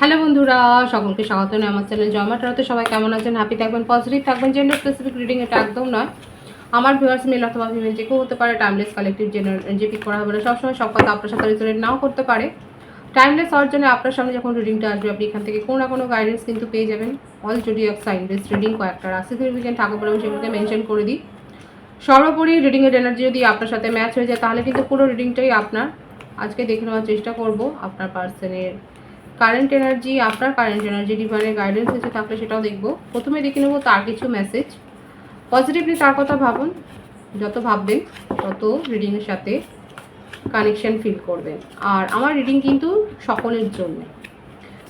Hello বন্ধুরা, সকলকে স্বাগত জানাই আমার চ্যানেল জয়মাটারাতে। সবাই কেমন আছেন? হ্যাপি থাকবেন, পজিটিভ থাকবেন। জেন্ডার স্পেসিফিক রিডিং এটা একদম নয়। আমার ভিউয়ার্স মেল অথবা ফিমেল যে কেউ হতে পারে। টাইমলেস কালেক্টিভ জেনারেল যে পিক করা হবে না, সবসময় সব কথা আপনার সাথে রিলেটেড নাও করতে পারে। টাইমলেস হওয়ার জন্য আপনার সামনে যখন রিডিংটা আসবে, আপনি এখান থেকে কোনো না কোনো গাইডেন্স কিন্তু পেয়ে যাবেন। All zodiac sign base reading কয়েকটা রাশি সিগনিফিকেন্ট থাকে বলে আমি সেগুলোকে মেনশন করে দিই। সর্বোপরি রিডিংয়ের এনার্জি যদি আপনার সাথে ম্যাচ হয়ে যায়, তাহলে কিন্তু পুরো রিডিংটাই আপনার। আজকে দেখে নেওয়ার চেষ্টা করব আপনার পার্সনের কারেন্ট এনার্জি, আপনার কারেন্ট এনার্জি ডিভাইনের গাইডেন্স কিছু থাকলে সেটাও দেখব। প্রথমে দেখে নেব তার কিছু মেসেজ। পজিটিভলি তার কথা ভাবুন, যত ভাববেন তত রিডিংয়ের সাথে কানেকশন ফিল করবেন। আর আমার রিডিং কিন্তু সকলের জন্য,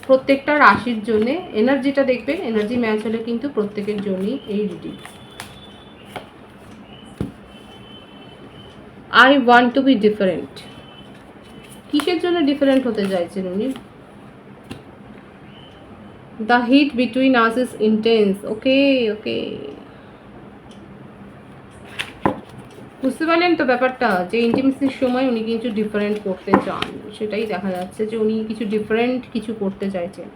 প্রত্যেকটা রাশির জন্য এনার্জিটা দেখবেন। এনার্জি ম্যাচ হলে কিন্তু প্রত্যেকের জন্যই এই reading. I want to B different. কিসের জন্য ডিফারেন্ট হতে চাইছেন উনি? The heat between us is intense. Okay. বুঝতে পারলেন তো ব্যাপারটা, যে ইন্টিমেসির সময় উনি কিছু ডিফারেন্ট করতে চান, সেটাই দেখা যাচ্ছে যে উনি কিছু ডিফারেন্ট কিছু করতে চাইছেন।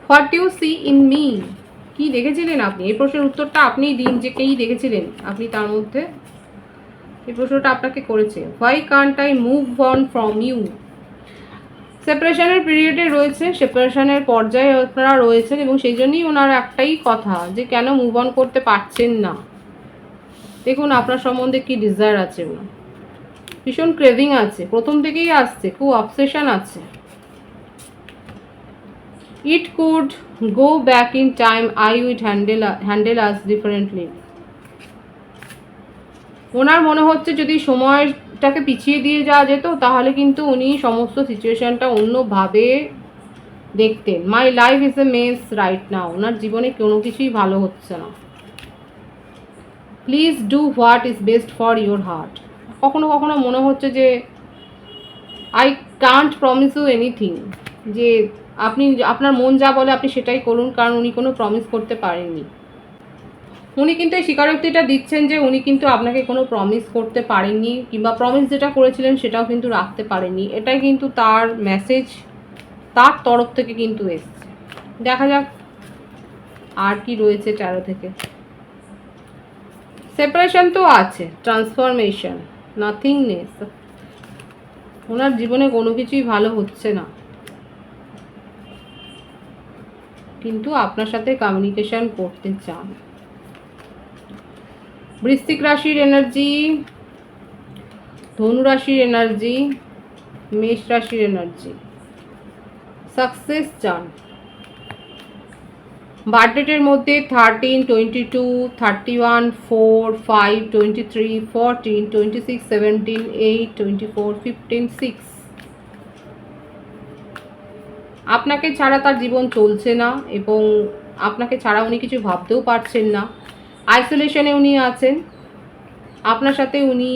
What you see in me, কি দেখেছিলেন আপনি? এই প্রশ্নের উত্তরটা আপনিই দিন, যে কেই দেখেছিলেন আপনি তার মধ্যে। এই প্রশ্নটা আপনাকে করেছে। Why can't I move on from you. সেপারেশনের পিরিয়ডে রয়েছে, সেপারেশনের পর্যায়ে আপনারা রয়েছেন, এবং সেই জন্যই ওনার একটাই কথা যে কেন মুভ অন করতে পারছেন না। দেখুন আপনার সম্বন্ধে কি ডিজায়ার আছে, ওনার ভীষণ ক্রেভিং আছে, প্রথম থেকেই আসছে, খুব অবসেশন আছে। It could go back in time, I would handle us differently. ওনার মনে হচ্ছে যদি সময়টাকে পিছিয়ে দিয়ে যাওয়া যেত, তাহলে কিন্তু উনি সমস্ত সিচুয়েশনটা অন্যভাবে দেখতেন। My life is a mess right now. ওনার জীবনে কোনো কিছুই ভালো হচ্ছে না। Please do what is best for your heart. কখনো কখনো মনে হচ্ছে যে I can't promise you anything, যে আপনি আপনার মন যা বলে আপনি সেটাই করুন, কারণ উনি কোনো প্রমিস করতে পারেননি। উনি কিন্তু এই স্বীকারোক্তিটা দিচ্ছেন যে উনি কিন্তু আপনাকে কোনো প্রমিস করতে পারেননি, কিংবা প্রমিস যেটা করেছিলেন সেটাও কিন্তু রাখতে পারেননি। এটাই কিন্তু তার মেসেজ, তার তরফ থেকে কিন্তু এসছে। দেখা যাক আর কি রয়েছে ট্যারো থেকে। সেপারেশন তো আছে, ট্রান্সফরমেশন, নাথিংনেস। ওনার জীবনে কোনো কিছুই ভালো হচ্ছে না, কিন্তু আপনার সাথে কমিউনিকেশন করতে চান। বৃশ্চিক রাশির এনার্জি, ধনু রাশির এনার্জি, মেষ রাশির এনার্জি। সাকসেস চান। বার্থডেটের মধ্যে 13, 22, 31, 4, 5, 23, 14, 26, 17, 8, 24, 15, 6। আপনাকে ছাড়া তার জীবন চলছে না, এবং আপনাকে ছাড়া উনি কিছু ভাবতেও পারছেন না। আইসোলেশনে উনি আছেন। আপনার সাথে উনি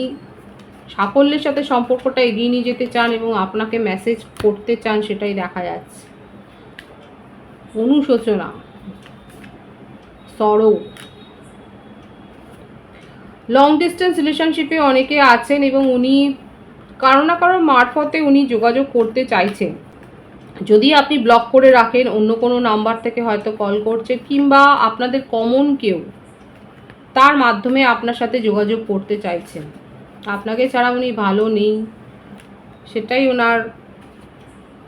সাফল্যের সাথে সম্পর্কটা এগিয়ে নিয়ে যেতে চান, এবং আপনাকে মেসেজ করতে চান, সেটাই দেখা যাচ্ছে। অনুশোচনা, সরো। লং ডিস্টেন্স রিলেশনশিপে অনেকে আছেন, এবং উনি কারো না কারো মারফতে উনি যোগাযোগ করতে চাইছেন। যদি আপনি ব্লক করে রাখেন, অন্য কোনো নাম্বার থেকে হয়তো কল করছে, কিংবা আপনাদের কমন কেউ, তার মাধ্যমে আপনার সাথে যোগাযোগ করতে চাইছেন। আপনাকে ছাড়া উনি ভালো নেই, সেটাই ওনার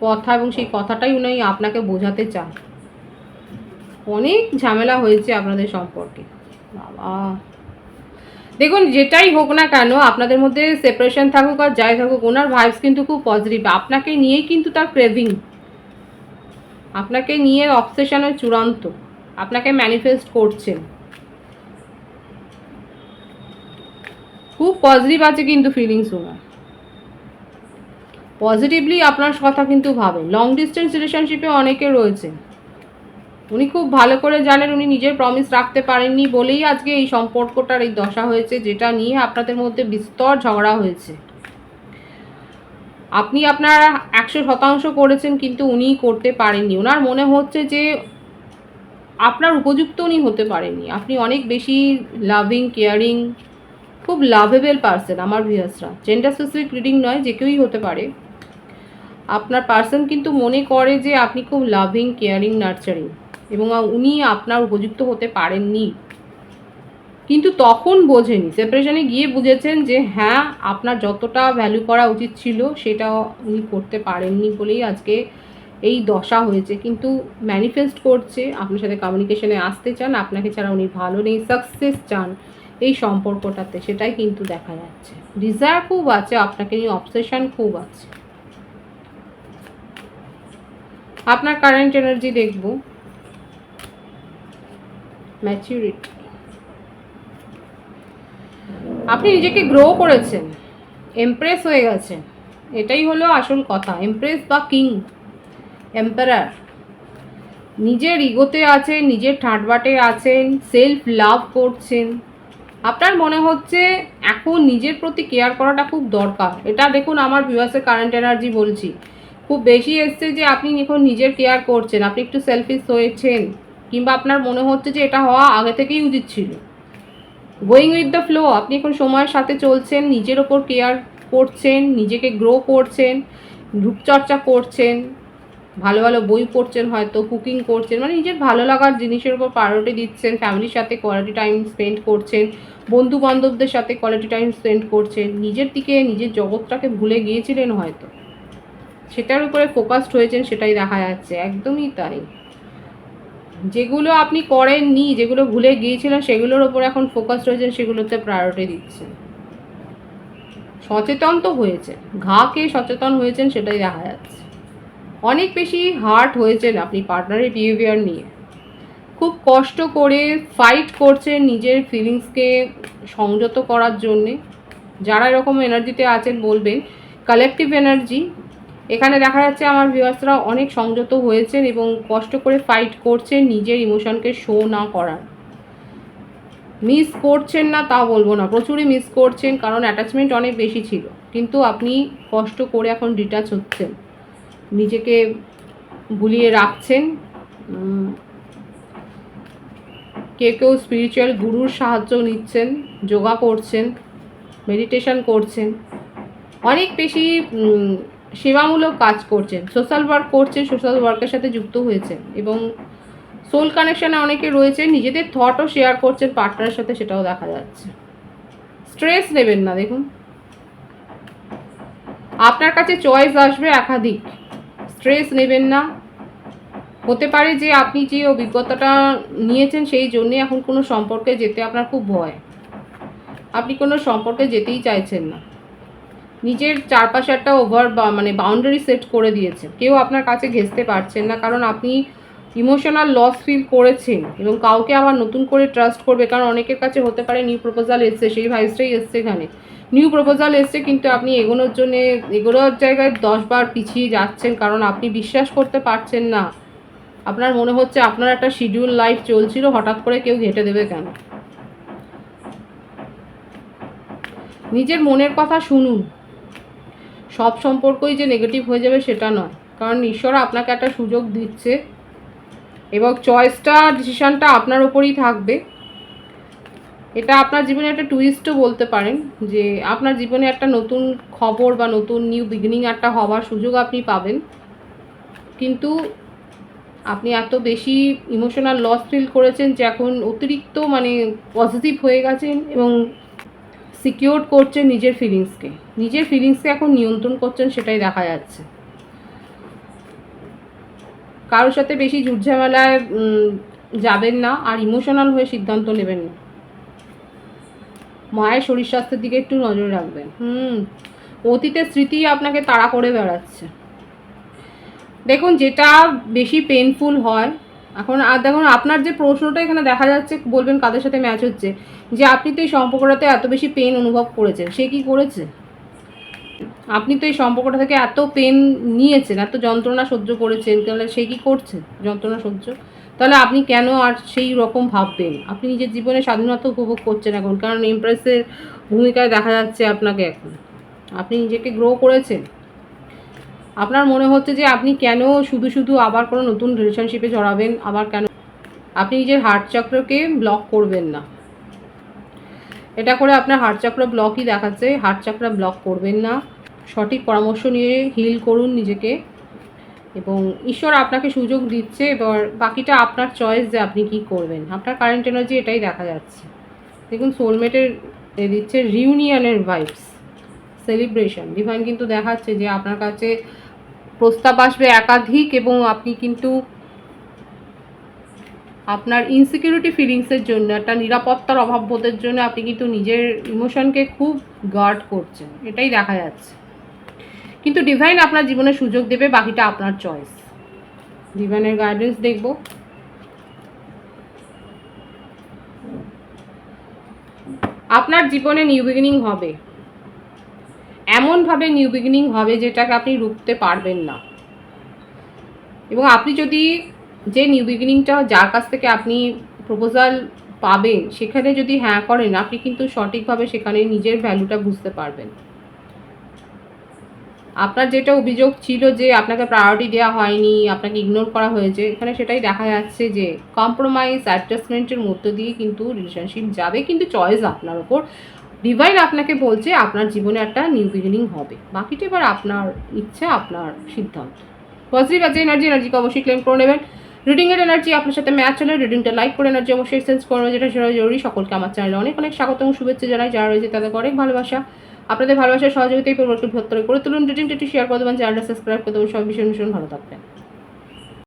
কথা, এবং সেই কথাটাই উনি আপনাকে বোঝাতে চান। অনেক ঝামেলা হয়েছে আপনাদের সম্পর্কে বাবা। দেখুন যেটাই হোক না কেন, আপনাদের মধ্যে সেপারেশন থাকুক আর যাই থাকুক, ওনার ভাইবস কিন্তু খুব পজিটিভ। আপনাকে নিয়েই কিন্তু তার ক্রেভিং, আপনাকে নিয়ে অবসেশনের চূড়ান্ত, আপনাকে ম্যানিফেস্ট করছেন। খুব পজিটিভ আছে কিন্তু ফিলিংস ওনার, পজিটিভলি আপনার কথা কিন্তু ভাবেন। লং ডিস্টেন্স রিলেশনশিপে অনেকে রয়েছে, উনি খুব ভালো করে জানেন উনি নিজের প্রমিস রাখতে পারেননি বলেই আজকে এই সম্পর্কটার এই দশা হয়েছে, যেটা নিয়ে আপনাদের মধ্যে বিস্তর ঝগড়া হয়েছে। আপনি আপনার 100% করেছেন, কিন্তু উনি করতে পারেননি। ওনার মনে হচ্ছে যে আপনার উপযুক্ত উনি হতে পারেননি। আপনি অনেক বেশি লাভিং, কেয়ারিং, খুব লাভেবল পার্সন। আমার ভিউয়ার্সরা, জেন্ডার স্পেসিফিক রিডিং নয়, যে কেউই হতে পারে। আপনার পার্সন কিন্তু মনে করে যে আপনি খুব লাভিং, কেয়ারিং, নার্চারিং, এবং উনি আপনার উপযুক্ত হতে পারেননি, কিন্তু তখন বোঝেনি। সেপারেশনে গিয়ে বুঝেছেন যে হ্যাঁ, আপনার যতটা ভ্যালু করা উচিত ছিল সেটা উনি করতে পারেননি বলেই আজকে এই দশা হয়েছে। কিন্তু ম্যানিফেস্ট করছে, আপনার সাথে কমিউনিকেশনে আসতে চান, আপনাকে ছাড়া উনি ভালো নেই, সাকসেস চান এই সম্পর্কটাতে, সেটাই কিন্তু দেখা যাচ্ছে। ডিজায়ার খুব আছে, আপনাকে নিয়ে অবসেশন খুব আছে। আপনার কারেন্ট এনার্জি দেখব, ম্যাচুরিটি। আপনি নিজেকে গ্রো করেছেন, এমপ্রেস হয়ে গেছেন, এটাই হলো আসল কথা। এমপ্রেস বা কিং, এম্পারার। নিজের ইগোতে আছেন, নিজের ঠাটবাটে আছেন, সেলফ লাভ করছেন। আপনার মনে হচ্ছে এখন নিজের প্রতি কেয়ার করাটা খুব দরকার। এটা দেখুন আমার ভিউয়ার্সের কারেন্ট এনার্জি বলছি, খুব বেশি এসছে যে আপনি এখন নিজের কেয়ার করছেন, আপনি একটু সেলফিশ হয়েছেন, কিংবা আপনার মনে হচ্ছে যে এটা হওয়া আগে থেকেই উচিত ছিল। গোয়িং উইথ দ্য ফ্লো, আপনি এখন সময়ের সাথে চলছেন, নিজের ওপর কেয়ার করছেন, নিজেকে গ্রো করছেন, রূপচর্চা করছেন, ভালো ভালো বই পড়ছেন, হয়তো কুকিং করছেন, মানে নিজের ভালো লাগার জিনিসের উপর প্রায়োরিটি দিচ্ছেন, ফ্যামিলির সাথে কোয়ালিটি টাইম স্পেন্ড করছেন, বন্ধু বান্ধবদের সাথে কোয়ালিটি টাইম স্পেন্ড করছেন। নিজের দিকে, নিজের জগৎটাকে ভুলে গিয়েছিলেন হয়তো, সেটার উপরে ফোকাসড হয়েছেন, সেটাই দেখা যাচ্ছে। একদমই তাই। যেগুলো আপনি করেননি, যেগুলো ভুলে গিয়েছিলেন, সেগুলোর ওপর এখন ফোকাসড হয়েছেন, সেগুলোতে প্রায়োরিটি দিচ্ছেন। সচেতন তো হয়েছেন, ঘাকে সচেতন হয়েছেন, সেটাই দেখা যাচ্ছে। অনেক বেশি হার্ট হয়েছেন আপনি পার্টনারের বিহেভিয়ার নিয়ে, খুব কষ্ট করে ফাইট করছেন নিজের ফিলিংসকে সংযত করার জন্যে। যারা এরকম এনার্জিতে আছেন বলবেন কালেকটিভ এনার্জি। এখানে দেখা যাচ্ছে আমার ভিউয়ার্সরা অনেক সংযত হয়েছেন এবং কষ্ট করে ফাইট করছেন নিজের ইমোশনকে শো না করার। মিস করছেন না তা বলবো না, প্রচুরই মিস করছেন, কারণ অ্যাটাচমেন্ট অনেক বেশি ছিল, কিন্তু আপনি কষ্ট করে এখন ডিটাচ হচ্ছেন, নিজেকে ভুলিয়ে রাখছেন। কেউ কেউ স্পিরিচুয়াল গুরুর সাহায্য নিচ্ছেন, যোগা করছেন, মেডিটেশন করছেন, অনেক বেশি সেবামূলক কাজ করছেন, সোশ্যাল ওয়ার্ক করছেন, সোশ্যাল ওয়ার্কের সাথে যুক্ত হয়েছেন, এবং সোল কানেকশানে অনেকে রয়েছেন, নিজেদের থটও শেয়ার করছেন পার্টনারের সাথে, সেটাও দেখা যাচ্ছে। স্ট্রেস নেবেন না, দেখুন আপনার কাছে চয়েস আসবে একাধিক, স্ট্রেস নেবেন না। হতে পারে যে আপনি যে অভিজ্ঞতাটা নিয়েছেন সেই জন্যে এখন কোনো সম্পর্কে যেতে আপনার খুব ভয়, আপনি কোনো সম্পর্কে যেতেই চাইছেন না, নিজের চারপাশে একটা মানে বাউন্ডারি সেট করে দিয়েছেন, কেউ আপনার কাছে ঘেঁষতে পারছেন না, কারণ আপনি ইমোশনাল লস ফিল করেছেন এবং কাউকে আবার নতুন করে ট্রাস্ট করবে, কারণ অনেকের কাছে হতে পারে নিউ প্রপোজাল এসছে, সেই ভাইসটাই এসছে, এখানে নিউ প্রপোজাল এসছে, কিন্তু আপনি এগোনোর জন্যে এগোনোর জায়গায় 10 বার পিছিয়ে যাচ্ছেন, কারণ আপনি বিশ্বাস করতে পারছেন না। আপনার মনে হচ্ছে আপনার একটা শিডিউল লাইফ চলছিল, হঠাৎ করে কেউ ঘেঁটে দেবে কেন। নিজের মনের কথা শুনুন, সব সম্পর্কই যে নেগেটিভ হয়ে যাবে সেটা নয়, কারণ ঈশ্বর আপনাকে একটা সুযোগ দিচ্ছে এবং চয়েসটা, ডিসিশানটা আপনার ওপরই থাকবে। এটা আপনার জীবনে একটা টুইস্টও বলতে পারেন, যে আপনার জীবনে একটা নতুন খবর বা নতুন নিউ বিগিনিং একটা হওয়ার সুযোগ আপনি পাবেন, কিন্তু আপনি এত বেশি ইমোশনাল লস ফিল করেছেন যে এখন অতিরিক্ত মানে পজিটিভ হয়ে গেছেন এবং সিকিউর করছেন নিজের ফিলিংসকে এখন নিয়ন্ত্রণ করছেন, সেটাই দেখা যাচ্ছে। কারোর সাথে বেশি ঝুটঝামেলায় যাবেন না, আর ইমোশনাল হয়ে সিদ্ধান্ত নেবেন না। মায়ের শরীর স্বাস্থ্যের দিকে একটু নজর রাখবেন। অতীতের স্মৃতি আপনাকে তাড়া করে বেড়াচ্ছে। দেখুন যেটা বেশি পেনফুল হয় এখন, আর দেখুন আপনার যে প্রশ্নটা এখানে দেখা যাচ্ছে, বলবেন কাদের সাথে ম্যাচ হচ্ছে, যে আপনি তো এই সম্পর্কটাতে এত বেশি পেন অনুভব করেছেন, সে কি করেছে? আপনি তো এই সম্পর্কটা থেকে এত পেন নিয়েছেন, এত যন্ত্রণা সহ্য করেছেন, তাহলে সে কি করছে যন্ত্রণা সহ্য? তাহলে আপনি কেন আর সেই রকম ভাববেন? আপনি নিজের জীবনে স্বাধীনতা উপভোগ করছেন এখন, কারণ এমপ্রেসের ভূমিকায় দেখা যাচ্ছে আপনাকে এখন। আপনি নিজেকে গ্রো করেছেন, আপনার মনে হচ্ছে যে আপনি কেন শুধু শুধু আবার কোনো নতুন রিলেশনশিপে জড়াবেন, আবার কেন? আপনি নিজের হার্ট চক্রকে ব্লক করবেন না, এটা করে আপনার হার্ট চক্র ব্লকই দেখাচ্ছে। হার্ট চক্র ব্লক করবেন না, সঠিক পরামর্শ নিয়ে হিল করুন নিজেকে, এবং ঈশ্বর আপনাকে সুযোগ দিচ্ছে। এবার বাকিটা আপনার চয়েস যে আপনি কি করবেন। আপনার কারেন্ট এনার্জি এটাই দেখা যাচ্ছে। দেখুন সোলমেটের দিচ্ছে রিউনিয়নের ভাইবস, সেলিব্রেশন। ডিভাইন কিন্তু দেখাচ্ছে যে আপনার কাছে প্রস্তাব আসবে একাধিক, এবং আপনি কিন্তু আপনার ইনসিকিউরিটি ফিলিংসের জন্য, একটা নিরাপত্তার অভাববোধের জন্য আপনি কিন্তু নিজের ইমোশনকে খুব গার্ড করছেন, এটাই দেখা যাচ্ছে। কিন্তু ডিভাইন আপনার জীবনে সুযোগ দেবে, বাকিটা আপনার চয়েস। ডিভাইনের গাইডেন্স দেখব। আপনার জীবনে নিউ বিগিনিং হবে, এমনভাবে নিউ বিগিনিং হবে যেটাকে আপনি রুখতে পারবেন না। এবং আপনি যদি যে নিউ বিগিনিংটা, যার কাছ থেকে আপনি প্রপোজাল পাবেন, সেখানে যদি হ্যাঁ করেন, আপনি কিন্তু সঠিকভাবে সেখানে নিজের ভ্যালুটা বুঝতে পারবেন। আপনার যেটা অভিযোগ ছিল যে আপনাকে প্রায়োরিটি দেওয়া হয়নি, আপনাকে ইগনোর করা হয়েছে, এখানে সেটাই দেখা যাচ্ছে যে কম্প্রোমাইজ অ্যাডজাস্টমেন্টের মধ্য দিয়ে কিন্তু রিলেশনশিপ যাবে, কিন্তু চয়েস আপনার ওপর। ডিভাইন আপনাকে বলছে আপনার জীবনে একটা নিউ বিগিনিং হবে, বাকিটা এবার আপনার ইচ্ছা, আপনার সিদ্ধান্ত। পজিটিভ আছে এনার্জিকে অবশ্যই ক্লেম করে নেবেন। রিডিংয়ের এনার্জি আপনার সাথে ম্যাচ হলে রিডিংটা লাইক করে এনার্জি অবশ্যই সেন্স করবে, যেটা সেটা জরুরি। সকলকে আমার চ্যানেলে অনেক অনেক স্বাগত এবং শুভেচ্ছা জানাই। যারা রয়েছে তাদের অনেক ভালোবাসা। আপনাদের ভালোবাসার সহযোগিতায় পরিবর্তন বৃহত্তর করে তুলুন। রিডিংটা একটু শেয়ার করে দেবেন, চ্যানেলটা সাবস্ক্রাইব করে দেবেন। সব ভীষণ ভীষণ ভালো থাকবেন।